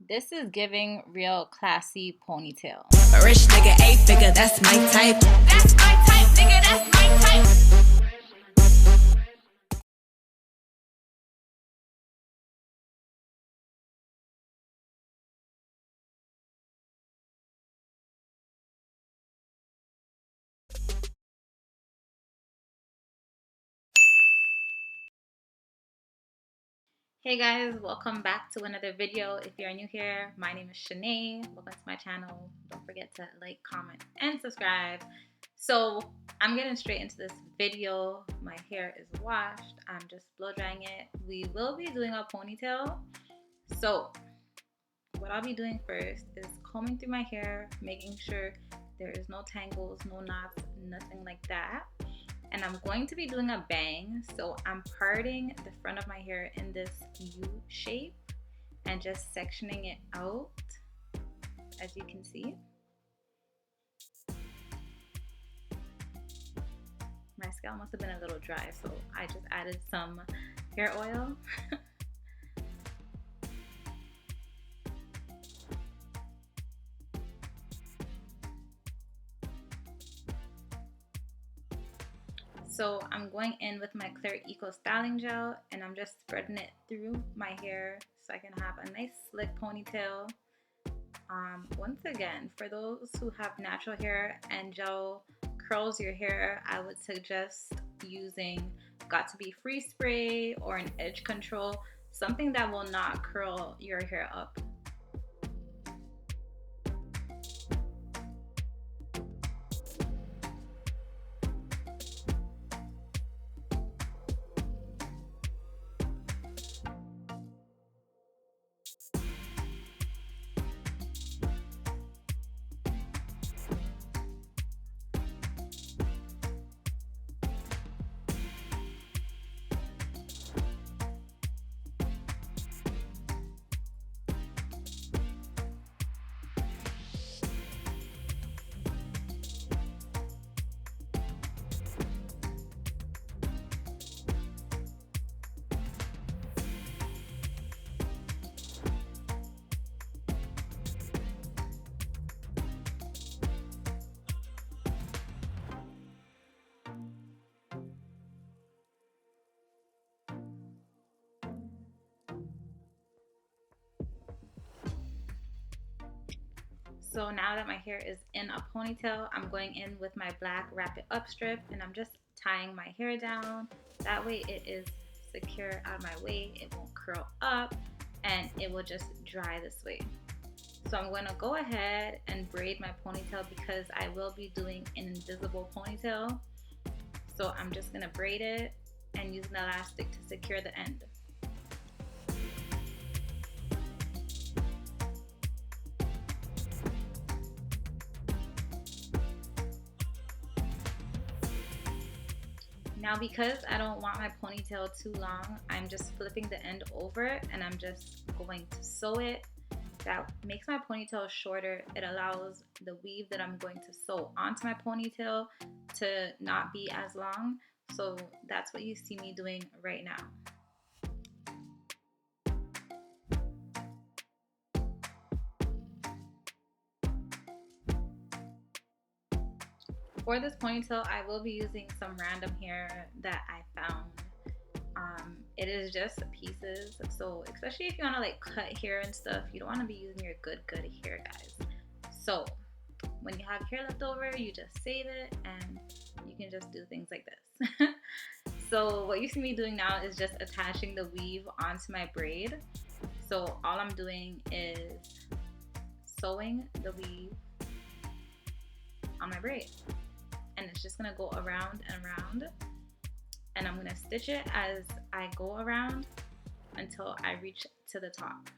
This is giving real classy ponytail. A rich nigga, 8-figure, that's my type. That's my type, nigga, that's my type. Hey guys, welcome back to another video. If you're new here, my name is Nae. Welcome to my channel. Don't forget to like, comment, and subscribe. So I'm getting straight into this video. My hair is washed. I'm just blow drying it. We will be doing a ponytail. So what I'll be doing first is combing through my hair, making sure there is no tangles, no knots, nothing like that. And I'm going to be doing a bang, so I'm parting the front of my hair in this U shape and just sectioning it out, as you can see. My scalp must have been a little dry, so I just added some hair oil. So I'm going in with my 𝐇𝐔𝐍𝐍𝐘 styling gel, and I'm just spreading it through my hair so I can have a nice slick ponytail. Once again, for those who have natural hair and gel curls your hair, I would suggest using got2b free spray or an edge control, something that will not curl your hair up. So now that my hair is in a ponytail, I'm going in with my black wrap it up strip, and I'm just tying my hair down. That way it is secure out of my way, it won't curl up, and it will just dry this way. So I'm going to go ahead and braid my ponytail because I will be doing an invisible ponytail. So I'm just going to braid it and use an elastic to secure the end. Now, because I don't want my ponytail too long, I'm just flipping the end over and I'm just going to sew it. That makes my ponytail shorter. It allows the weave that I'm going to sew onto my ponytail to not be as long. So that's what you see me doing right now. For this ponytail, I will be using some random hair that I found. It is just pieces, so especially if you want to like cut hair and stuff, you don't want to be using your good hair, guys. So when you have hair left over, you just save it and you can just do things like this. So what you see me doing now is just attaching the weave onto my braid. So all I'm doing is sewing the weave on my braid, and it's just gonna go around and around, and I'm gonna stitch it as I go around until I reach to the top.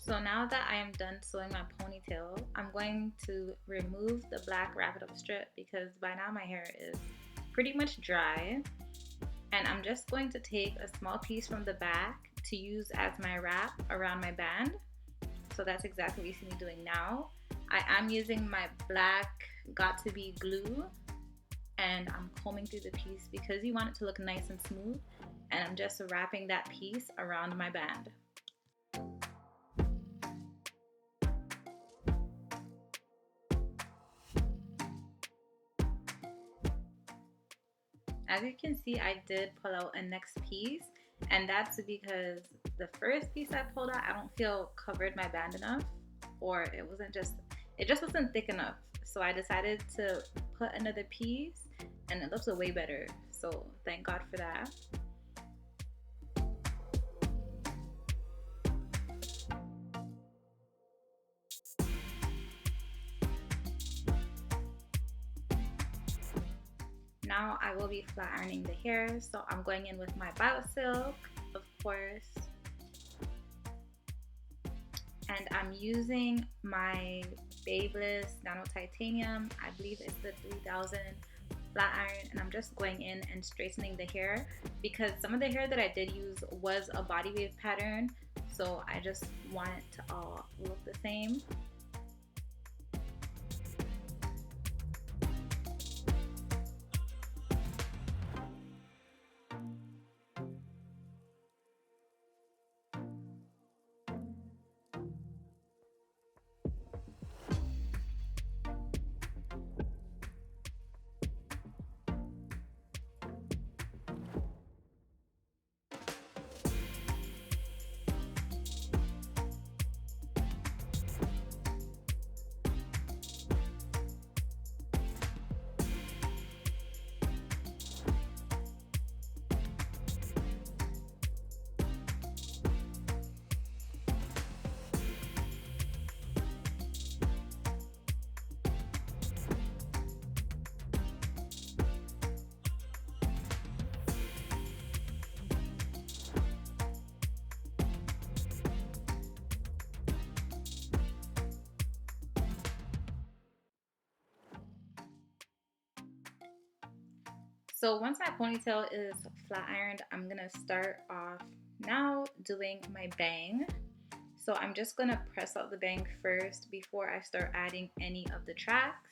So now that I am done sewing my ponytail, I'm going to remove the black wrap it up strip because by now my hair is pretty much dry. And I'm just going to take a small piece from the back to use as my wrap around my band. So that's exactly what you see me doing now. I am using my black 𝐇𝐔𝐍𝐍𝐘 glue and I'm combing through the piece because you want it to look nice and smooth, and I'm just wrapping that piece around my band. As you can see, I did pull out a next piece, and that's because the first piece I pulled out, I don't feel covered my band enough, or it just wasn't thick enough. So I decided to put another piece and it looks way better. So thank God for that. Now I will be flat ironing the hair, so I'm going in with my BioSilk, of course, and I'm using my Babyliss Nano Titanium. I believe it's the 3000 flat iron, and I'm just going in and straightening the hair because some of the hair that I did use was a body wave pattern, so I just want it to all look the same. So once my ponytail is flat ironed, I'm gonna start off now doing my bang. So I'm just gonna press out the bang first before I start adding any of the tracks.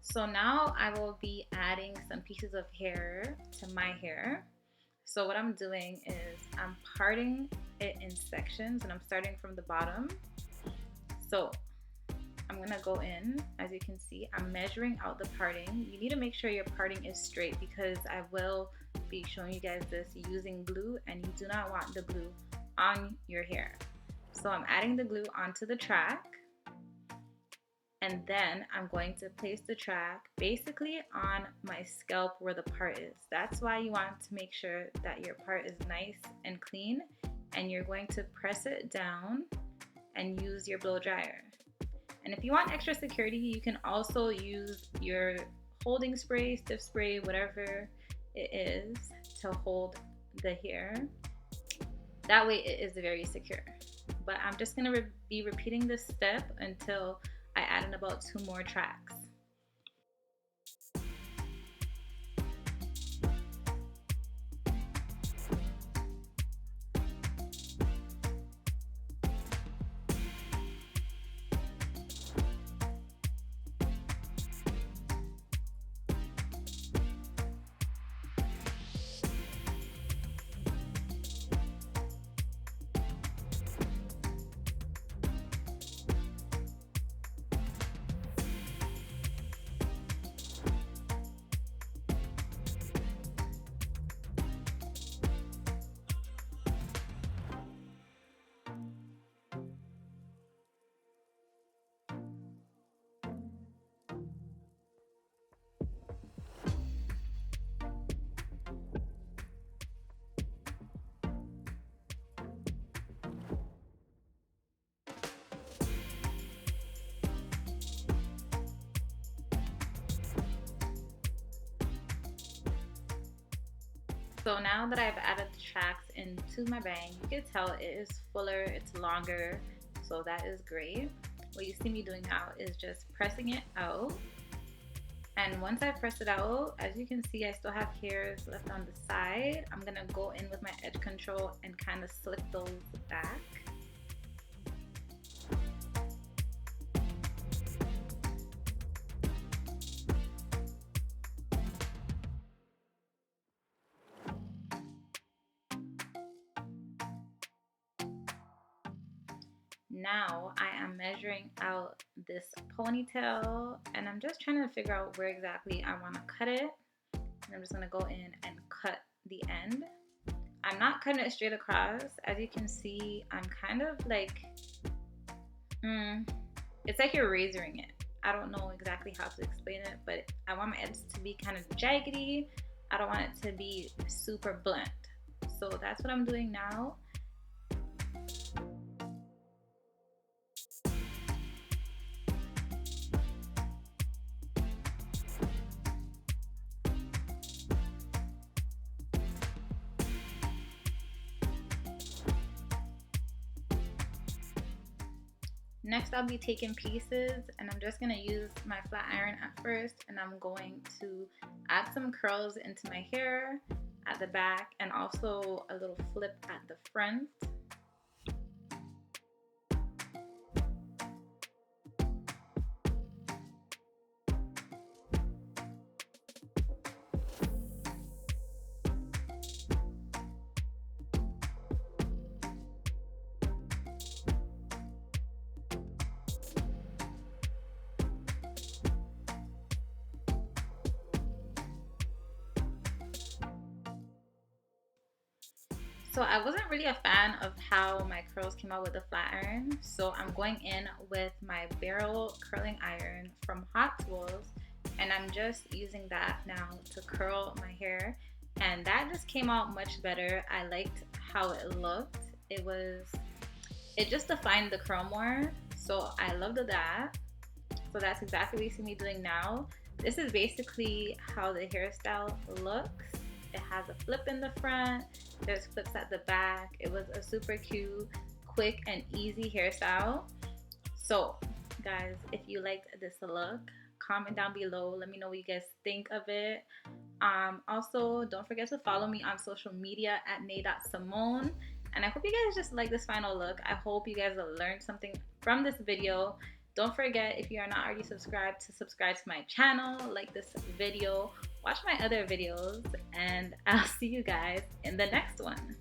So now I will be adding some pieces of hair to my hair. So what I'm doing is I'm parting it in sections and I'm starting from the bottom. So I'm gonna go in, as you can see, I'm measuring out the parting. You need to make sure your parting is straight because I will be showing you guys this using glue, and you do not want the glue on your hair. So I'm adding the glue onto the track. And then I'm going to place the track basically on my scalp where the part is. That's why you want to make sure that your part is nice and clean, and you're going to press it down and use your blow dryer. And if you want extra security, you can also use your holding spray, stiff spray, whatever it is to hold the hair. That way it is very secure. But I'm just gonna be repeating this step until I add in about 2 more tracks. So now that I've added the tracks into my bang, you can tell it is fuller, it's longer, so that is great. What you see me doing now is just pressing it out. And once I press it out, as you can see, I still have hairs left on the side. I'm gonna go in with my edge control and kind of slick those back. Now I am measuring out this ponytail and I'm just trying to figure out where exactly I want to cut it. And I'm just going to go in and cut the end. I'm not cutting it straight across. As you can see, I'm kind of like, it's like you're razoring it. I don't know exactly how to explain it, but I want my ends to be kind of jaggedy. I don't want it to be super blunt. So that's what I'm doing now. Next, I'll be taking pieces and I'm just going to use my flat iron at first, and I'm going to add some curls into my hair at the back and also a little flip at the front. So I wasn't really a fan of how my curls came out with the flat iron, so I'm going in with my barrel curling iron from Hot Tools, and I'm just using that now to curl my hair, and that just came out much better. I liked how it looked. It just defined the curl more, so I loved that. So that's exactly what you see me doing now. This is basically how the hairstyle looks. It has a flip in the front, there's flips at the back. It was a super cute, quick, and easy hairstyle. So guys, if you liked this look, comment down below. Let me know what you guys think of it. Also, don't forget to follow me on social media at Nae.Simone. And I hope you guys just like this final look. I hope you guys learned something from this video. Don't forget, if you are not already subscribed, to subscribe to my channel, like this video, watch my other videos, and I'll see you guys in the next one.